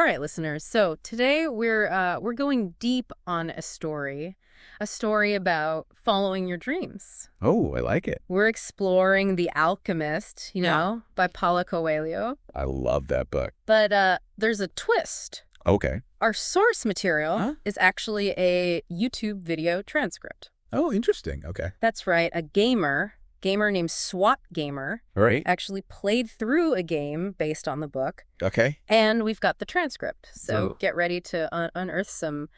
All right, listeners. So today we're going deep on a story about following your dreams. Oh, I like it. We're exploring The Alchemist, Yeah. by Paulo Coelho. I love that book. But there's a twist. Okay. Our source material Huh? is actually a YouTube video transcript. Oh, interesting. Okay. That's right. A gamer named SWAT Gamer All right. actually played through a game based on the book. Okay. And we've got the transcript. So Oh. get ready to unearth some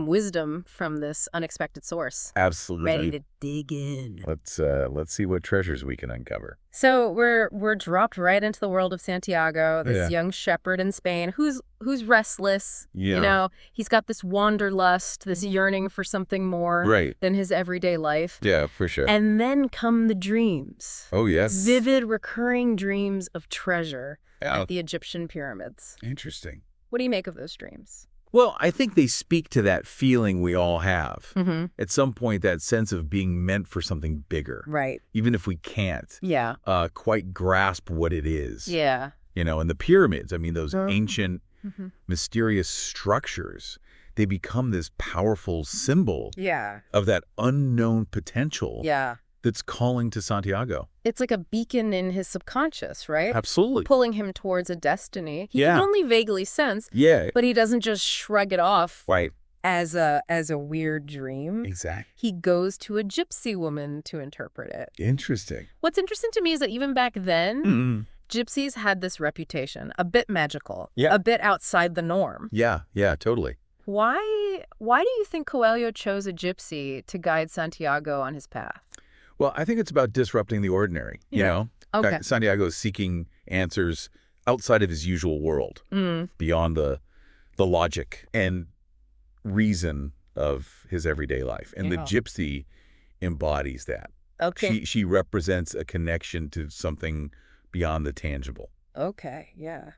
wisdom from this unexpected source. Absolutely. Ready to dig in. Let's see what treasures we can uncover. So we're dropped right into the world of Santiago, this young shepherd in Spain who's restless. Yeah. He's got this wanderlust, this yearning for something more Right. than his everyday life. Yeah, for sure. And then come the dreams. Oh, yes. Vivid, recurring dreams of treasure Yeah. at the Egyptian pyramids. Interesting. What do you make of those dreams? Well, I think they speak to that feeling we all have. Mm-hmm. At some point, that sense of being meant for something bigger. Right. Even if we can't Yeah. quite grasp what it is. Yeah. And the pyramids, I mean, those Mhm. ancient, mysterious structures, they become this powerful symbol Yeah. of that unknown potential Yeah. that's calling to Santiago. It's like a beacon in his subconscious, right? Absolutely. Pulling him towards a destiny he Yeah. can only vaguely sense, Yeah. but he doesn't just shrug it off Right. as a weird dream. Exactly. He goes to a gypsy woman to interpret it. Interesting. What's interesting to me is that even back then, Mm-mm. gypsies had this reputation, a bit magical, Yeah. a bit outside the norm. Yeah. Yeah, totally. Why do you think Coelho chose a gypsy to guide Santiago on his path? Well, I think it's about disrupting the ordinary, you Yeah. know? Okay. Santiago is seeking answers outside of his usual world, beyond the logic and reason of his everyday life. And the Yeah. gypsy embodies that. Okay. She represents a connection to something beyond the tangible. Okay, yeah.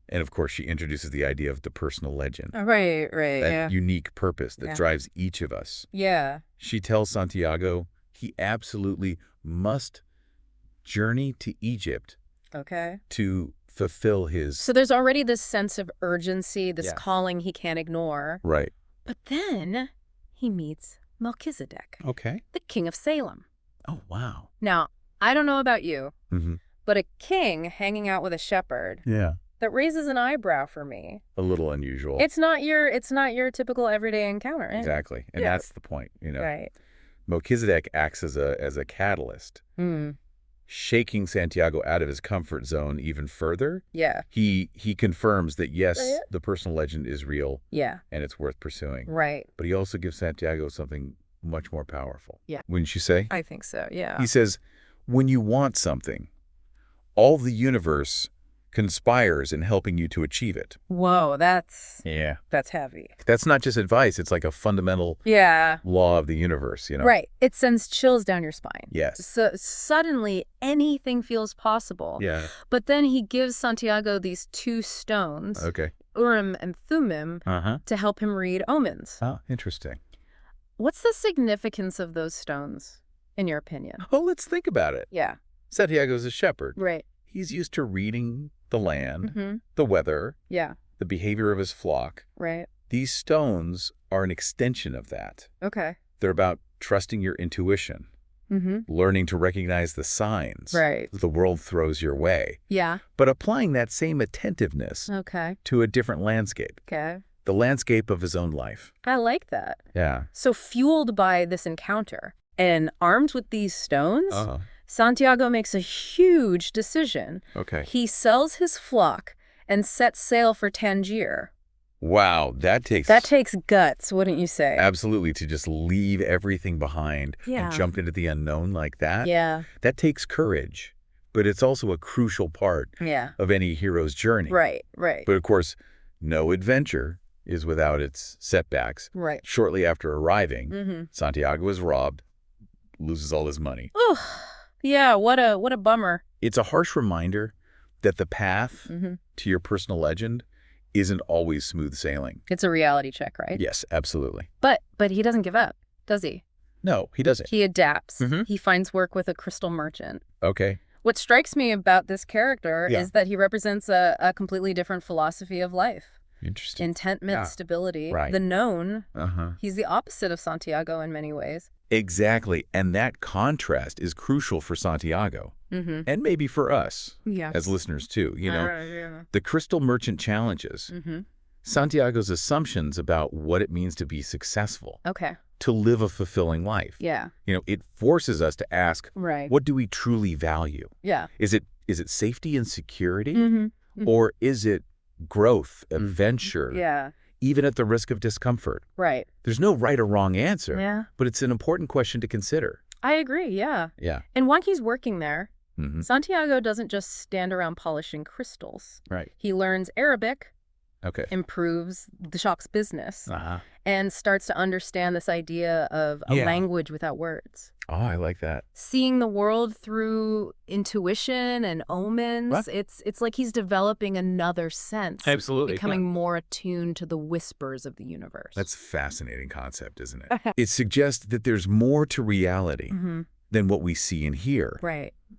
And, of course, she introduces the idea of the personal legend, Right, that yeah. unique purpose that Yeah. drives each of us. Yeah. She tells Santiago he absolutely must journey to Egypt Okay. to fulfill his... So there's already this sense of urgency, this Yeah. calling he can't ignore. Right. But then he meets Melchizedek, Okay. the king of Salem. Oh, wow. Now, I don't know about you, Mm-hmm. but a king hanging out with a shepherd, Yeah. that raises an eyebrow for me. A little unusual. It's not your typical everyday encounter. Exactly. And Yeah. that's the point, Right. Melchizedek acts as a catalyst, shaking Santiago out of his comfort zone even further. Yeah. He confirms that, yes, Yeah. the personal legend is real Yeah. and it's worth pursuing. Right. But he also gives Santiago something much more powerful. Yeah. Wouldn't you say? I think so, yeah. He says, when you want something, all the universe conspires in helping you to achieve it. Whoa, that's heavy. That's not just advice. It's like a fundamental Yeah. law of the universe, Right. It sends chills down your spine. Yes. So suddenly anything feels possible. Yeah. But then he gives Santiago these two stones, Okay. Urim and Thummim, Uh-huh. to help him read omens. Oh, interesting. What's the significance of those stones, in your opinion? Well, let's think about it. Yeah. Santiago's a shepherd. Right. He's used to reading the land, Mm-hmm. the weather, Yeah. the behavior of his flock. Right. These stones are an extension of that. Okay. They're about trusting your intuition, Mm-hmm. learning to recognize the signs Right. the world throws your way, Yeah. but applying that same attentiveness Okay. to a different landscape, Okay. the landscape of his own life. I like that. Yeah. So fueled by this encounter and armed with these stones, Oh, Santiago makes a huge decision. okay. He sells his flock and sets sail for Tangier. Wow, that takes guts, wouldn't you say? absolutely to just leave everything behind Yeah. and jump into the unknown like that. Yeah. That takes courage, but it's also a crucial part Yeah. of any hero's journey. Right. Right. But of course, no adventure is without its setbacks. Right. Shortly after arriving, Mm-hmm. Santiago is robbed, loses all his money. Oh, yeah. What a bummer. It's a harsh reminder that the path Mm-hmm. to your personal legend isn't always smooth sailing. It's a reality check, right? Yes, absolutely. But he doesn't give up, does he? No, he doesn't. He adapts. Mhm. He finds work with a crystal merchant. Okay. What strikes me about this character Yeah. is that he represents a completely different philosophy of life. Interesting. Contentment, stability. Right. The known, Uh-huh. he's the opposite of Santiago in many ways. Exactly. And that contrast is crucial for Santiago. And maybe for us as listeners too. The crystal merchant challenges Santiago's assumptions about what it means to be successful, to live a fulfilling life. It forces us to ask, what do we truly value? Is it safety and security? Or is it growth, adventure, even at the risk of discomfort? There's no right or wrong answer, but it's an important question to consider. I agree, And while he's working there, Santiago doesn't just stand around polishing crystals. He learns Arabic, improves the shop's business, and starts to understand this idea of a language without words. Oh, I like that. Seeing the world through intuition and omens, it's like he's developing another sense. Absolutely. Becoming more attuned to the whispers of the universe. That's a fascinating concept, isn't it? It suggests that there's more to reality than what we see and hear.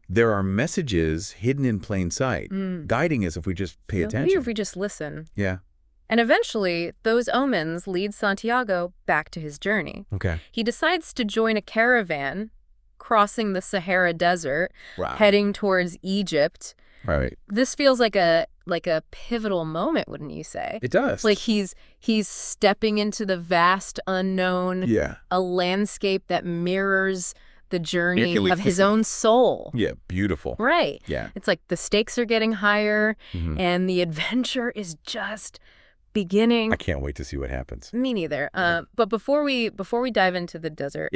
There are messages hidden in plain sight, guiding us if we just pay attention. Maybe if we just listen. Yeah. And eventually, those omens lead Santiago back to his journey. He decides to join a caravan crossing the Sahara Desert, heading towards Egypt. This feels like a pivotal moment, wouldn't you say? It does. Like he's stepping into the vast unknown, a landscape that mirrors the journey of his own soul. Beautiful. It's like the stakes are getting higher and the adventure is just beginning. I can't wait to see what happens. Me neither. But before we dive into the desert,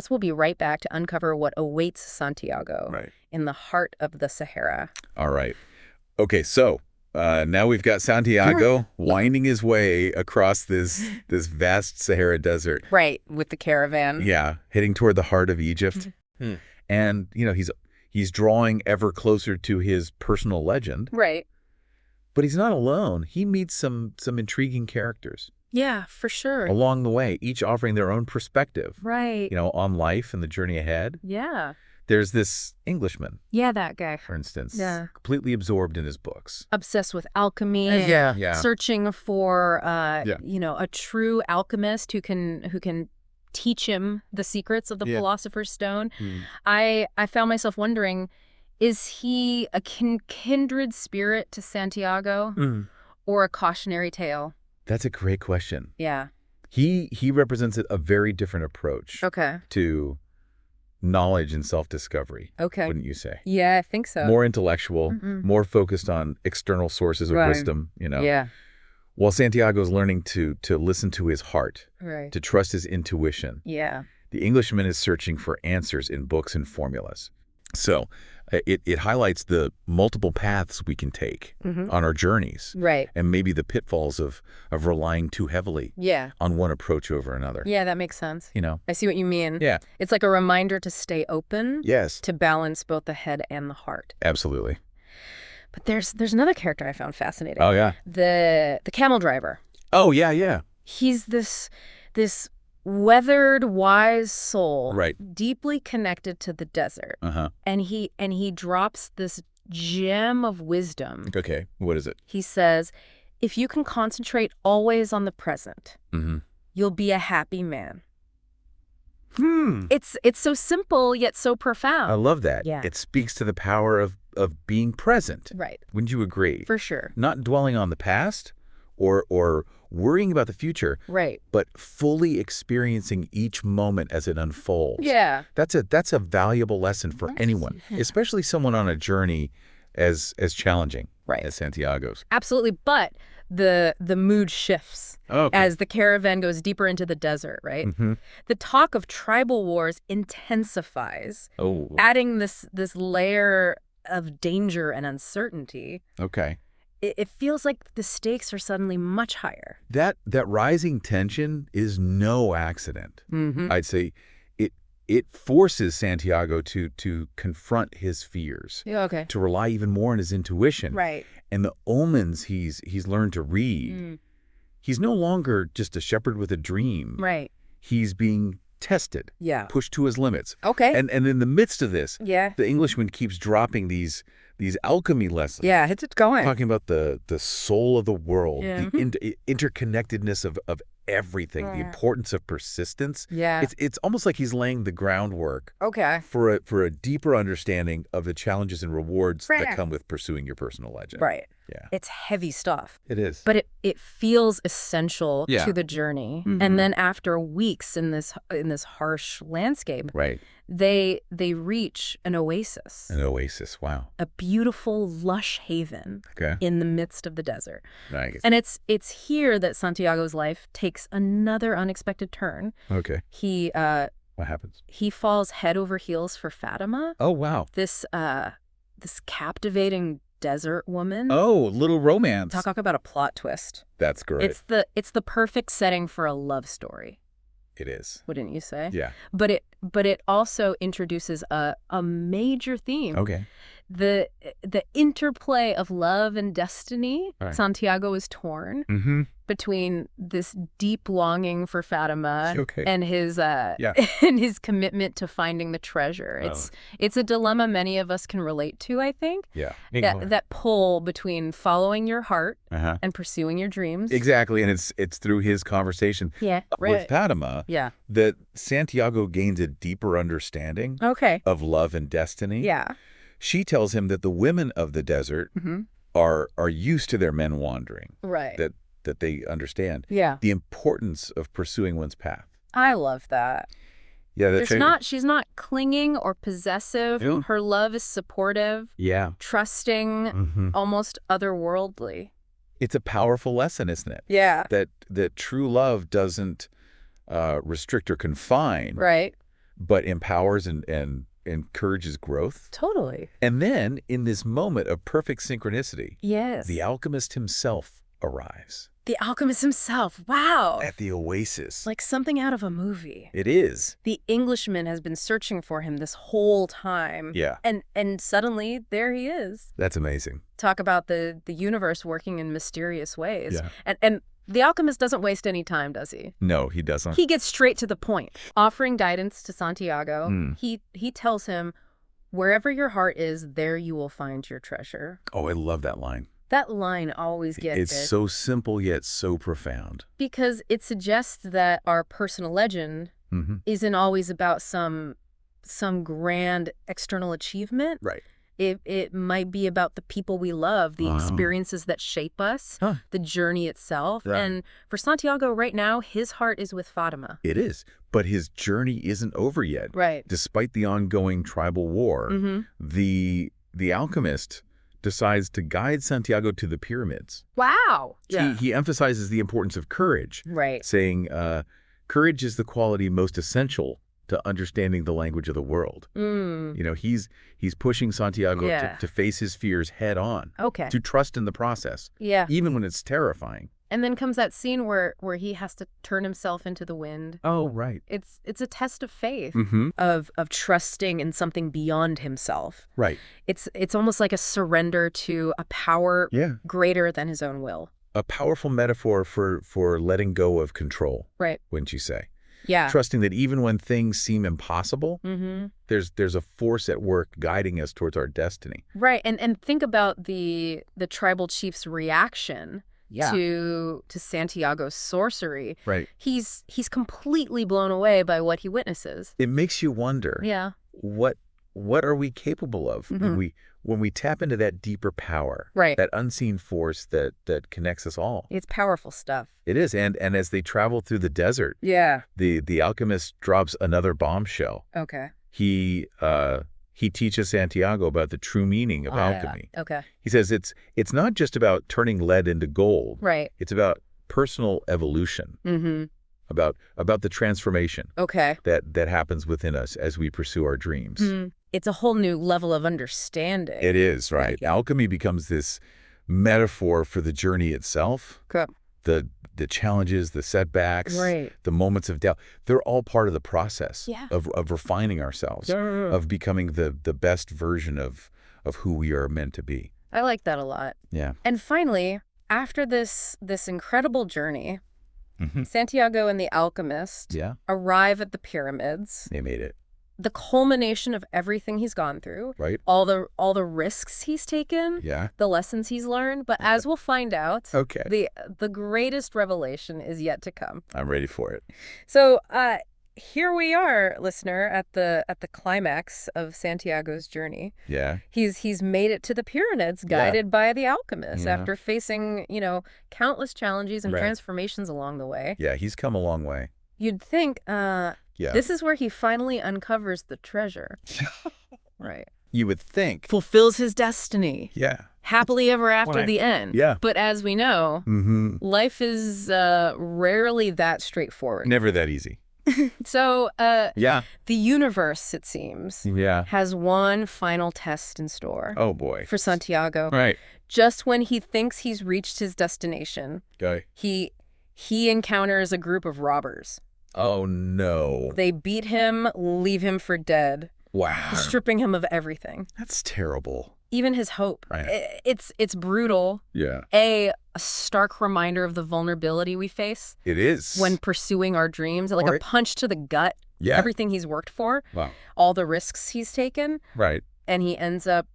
we'll be right back to uncover what awaits Santiago in the heart of the Sahara. All right. Okay, so now we've got Santiago winding his way across this vast Sahara Desert. With the caravan. Heading toward the heart of Egypt. And, he's drawing ever closer to his personal legend. But he's not alone. He meets some intriguing characters. Yeah, for sure. Along the way, each offering their own perspective. On life and the journey ahead. There's this Englishman. That guy. For instance. Completely absorbed in his books. Obsessed with alchemy. Searching for, a true alchemist who can teach him the secrets of the Philosopher's Stone. I found myself wondering, is he a kindred spirit to Santiago or a cautionary tale? That's a great question. Yeah. He represents a very different approach Okay. to knowledge and self-discovery. Okay. Wouldn't you say? Yeah, I think so. More intellectual, more focused on external sources of wisdom, Yeah. While Santiago's learning to listen to his heart, to trust his intuition. Yeah. The Englishman is searching for answers in books and formulas. So it highlights the multiple paths we can take on our journeys. And maybe the pitfalls of relying too heavily on one approach over another. Yeah, that makes sense. I see what you mean. Yeah. It's like a reminder to stay open. Yes. To balance both the head and the heart. Absolutely. But there's another character I found fascinating. Oh, yeah. The camel driver. Oh, yeah. He's this weathered, wise soul, deeply connected to the desert. And he drops this gem of wisdom. Okay, what is it? He says, if you can concentrate always on the present, you'll be a happy man. It's so simple, yet so profound. I love that. Yeah. It speaks to the power of being present. Wouldn't you agree? For sure. Not dwelling on the past or worrying about the future, but fully experiencing each moment as it unfolds. Yeah. That's a valuable lesson for anyone, especially someone on a journey as challenging as Santiago's. Absolutely, but the mood shifts as the caravan goes deeper into the desert, The talk of tribal wars intensifies, adding this layer of danger and uncertainty. It feels like the stakes are suddenly much higher. That rising tension is no accident. I'd say it forces Santiago to confront his fears. To rely even more on his intuition. And the omens he's learned to read. He's no longer just a shepherd with a dream. Right. He's being tested, pushed to his limits. Okay. And in the midst of this, the Englishman keeps dropping these alchemy lessons. Yeah, it's going. Talking about the soul of the world, the interconnectedness of everything, the importance of persistence. Yeah. It's almost like he's laying the groundwork for a deeper understanding of the challenges and rewards that come with pursuing your personal legend. Right. Yeah. It's heavy stuff. It is. But it feels essential to the journey. And then after weeks in this harsh landscape, they reach an oasis. An oasis, wow. A beautiful, lush haven in the midst of the desert. Nice. And it's here that Santiago's life takes another unexpected turn. Okay. What happens? He falls head over heels for Fatima. Oh, wow. This captivating desert woman. Oh, little romance. Talk about a plot twist. That's great. It's the perfect setting for a love story. It is. Wouldn't you say? Yeah. But it also introduces a major theme. Okay. The interplay of love and destiny. Right. Santiago is torn between this deep longing for Fatima and his and his commitment to finding the treasure. It's a dilemma many of us can relate to, I think. Yeah. That pull between following your heart and pursuing your dreams. Exactly, and it's through his conversation with Fatima that Santiago gains a deeper understanding of love and destiny. Yeah. She tells him that the women of the desert are used to their men wandering. Right. That they understand the importance of pursuing one's path. I love that. Yeah, she's not clinging or possessive. Yeah. Her love is supportive. Yeah. Trusting, almost otherworldly. It's a powerful lesson, isn't it? Yeah. That true love doesn't restrict or confine. Right. But empowers and encourages growth. Totally. And then, in this moment of perfect synchronicity, the alchemist himself arrives. The alchemist himself. Wow. At the oasis. Like something out of a movie. It is. The Englishman has been searching for him this whole time. Yeah. And suddenly, there he is. That's amazing. Talk about the universe working in mysterious ways. Yeah. And the alchemist doesn't waste any time, does he? No, he doesn't. He gets straight to the point. Offering guidance to Santiago, he tells him, wherever your heart is, there you will find your treasure. Oh, I love that line. That line always gets it. It's so simple yet so profound. Because it suggests that our personal legend isn't always about some grand external achievement. Right. It might be about the people we love, the experiences that shape us, the journey itself. Right. And for Santiago right now, his heart is with Fatima. It is. But his journey isn't over yet. Right. Despite the ongoing tribal war, the alchemist decides to guide Santiago to the pyramids. Wow. He emphasizes the importance of courage. Right. Saying courage is the quality most essential to understanding the language of the world. You know, he's pushing Santiago to face his fears head on. Okay. To trust in the process. Yeah. Even when it's terrifying. And then comes that scene where he has to turn himself into the wind. Oh, right. It's a test of faith, of trusting in something beyond himself. Right. It's almost like a surrender to a power greater than his own will. A powerful metaphor for letting go of control. Right. Wouldn't you say? Yeah. Trusting that even when things seem impossible, there's a force at work guiding us towards our destiny. Right. And think about the tribal chief's reaction to Santiago's sorcery. Right. He's completely blown away by what he witnesses. It makes you wonder. Yeah. What are we capable of when we tap into that deeper power, that unseen force that connects us all? It's powerful stuff. It is, and as they travel through the desert, the alchemist drops another bombshell. Okay. He teaches Santiago about the true meaning of alchemy. Yeah. Okay. He says it's not just about turning lead into gold. Right. It's about personal evolution. About the transformation. Okay. That happens within us as we pursue our dreams. It's a whole new level of understanding. It is, right. Alchemy becomes this metaphor for the journey itself. Okay. The challenges, the setbacks, right. the moments of doubt, they're all part of the process of refining ourselves, of becoming the best version of who we are meant to be. I like that a lot. Yeah. And finally, after this incredible journey, Santiago and the Alchemist arrive at the pyramids. They made it. The culmination of everything he's gone through, right? All the risks he's taken, the lessons he's learned. But as we'll find out, the greatest revelation is yet to come. I'm ready for it. So here we are, listener, at the climax of Santiago's journey. Yeah. He's made it to the pyramids, guided by the alchemist after facing, countless challenges and transformations along the way. Yeah, he's come a long way. You'd think this is where he finally uncovers the treasure. Right. You would think. Fulfills his destiny. Yeah. Happily ever after the end. Yeah. But as we know, life is rarely that straightforward. Never that easy. So, the universe, it seems, has one final test in store. Oh, boy. For Santiago. Right. Just when he thinks he's reached his destination, he encounters a group of robbers. Oh, no. They beat him, leave him for dead. Wow. Stripping him of everything. That's terrible. Even his hope. Right. It's brutal. Yeah. A stark reminder of the vulnerability we face. It is. When pursuing our dreams. Like a punch to the gut. Yeah. Everything he's worked for. Wow. All the risks he's taken. Right. And he ends up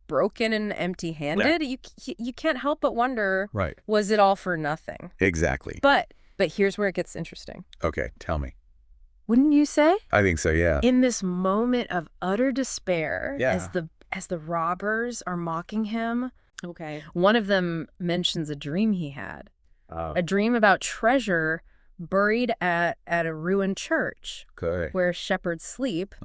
broken and empty-handed. Yeah. You can't help but wonder, was it all for nothing? Exactly. But here's where it gets interesting. Okay, tell me. Wouldn't you say? I think so, yeah. In this moment of utter despair, as the robbers are mocking him, one of them mentions a dream he had. A dream about treasure buried at a ruined church where shepherds sleep.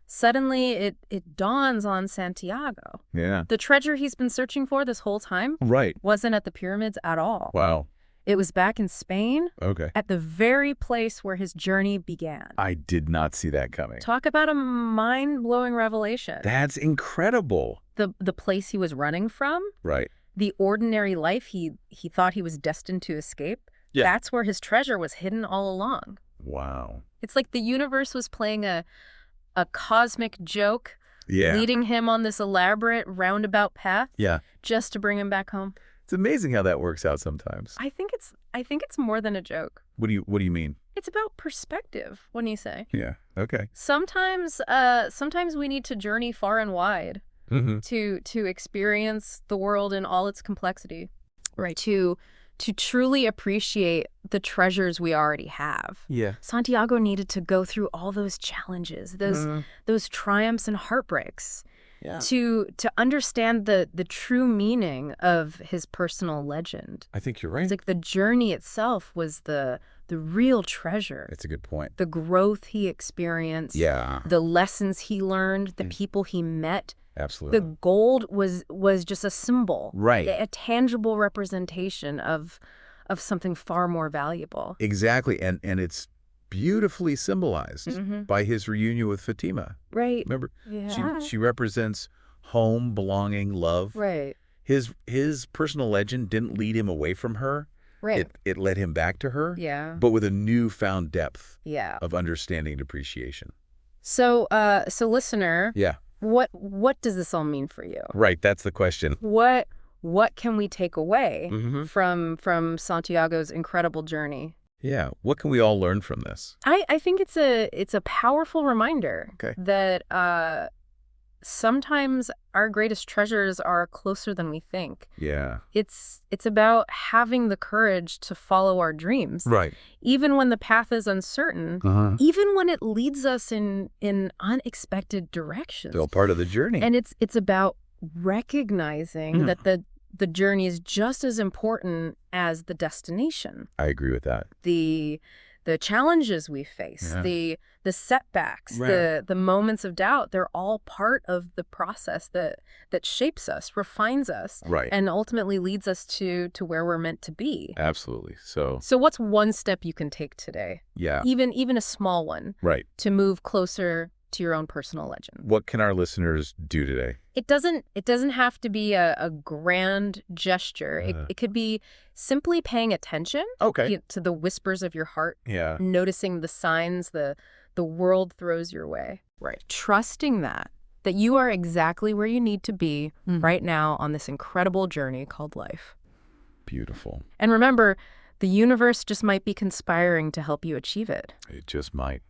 Suddenly, it dawns on Santiago. Yeah. The treasure he's been searching for this whole time wasn't at the pyramids at all. Wow. It was back in Spain, at the very place where his journey began. I did not see that coming. Talk about a mind-blowing revelation. That's incredible. The place he was running from, the ordinary life he thought he was destined to escape, that's where his treasure was hidden all along. Wow. It's like the universe was playing a cosmic joke, leading him on this elaborate roundabout path, just to bring him back home. It's amazing how that works out sometimes. I think it's more than a joke. What do you mean? It's about perspective, wouldn't you say? Yeah. Okay. Sometimes we need to journey far and wide to experience the world in all its complexity. Right. To truly appreciate the treasures we already have. Yeah. Santiago needed to go through all those challenges, those triumphs and heartbreaks. Yeah. To understand the true meaning of his personal legend. I think you're right. It's like the journey itself was the real treasure. That's a good point. The growth he experienced. Yeah. The lessons he learned, the people he met. Absolutely. The gold was just a symbol. Right. A tangible representation of something far more valuable. Exactly. And it's beautifully symbolized by his reunion with Fatima. Right. Remember, she represents home, belonging, love. Right. His personal legend didn't lead him away from her. Right. It led him back to her. Yeah. But with a newfound depth. Yeah. Of understanding and appreciation. So listener. Yeah. What does this all mean for you? Right. That's the question. What can we take away from Santiago's incredible journey? Yeah. What can we all learn from this? I think it's a powerful reminder that sometimes our greatest treasures are closer than we think. Yeah. It's about having the courage to follow our dreams. Right. Even when the path is uncertain, even when it leads us in unexpected directions. Still part of the journey. And it's about recognizing that the journey is just as important as the destination. I agree with that. The challenges we face, the setbacks, the moments of doubt, they're all part of the process that shapes us, refines us, and ultimately leads us to where we're meant to be. Absolutely. So what's one step you can take today? Yeah. Even a small one. Right. To move closer to your own personal legend. What can our listeners do today? It doesn't have to be a grand gesture. It could be simply paying attention to the whispers of your heart, noticing the signs the world throws your way. Right. Trusting that you are exactly where you need to be right now on this incredible journey called life. Beautiful. And remember, The universe just might be conspiring to help you achieve it. It just might.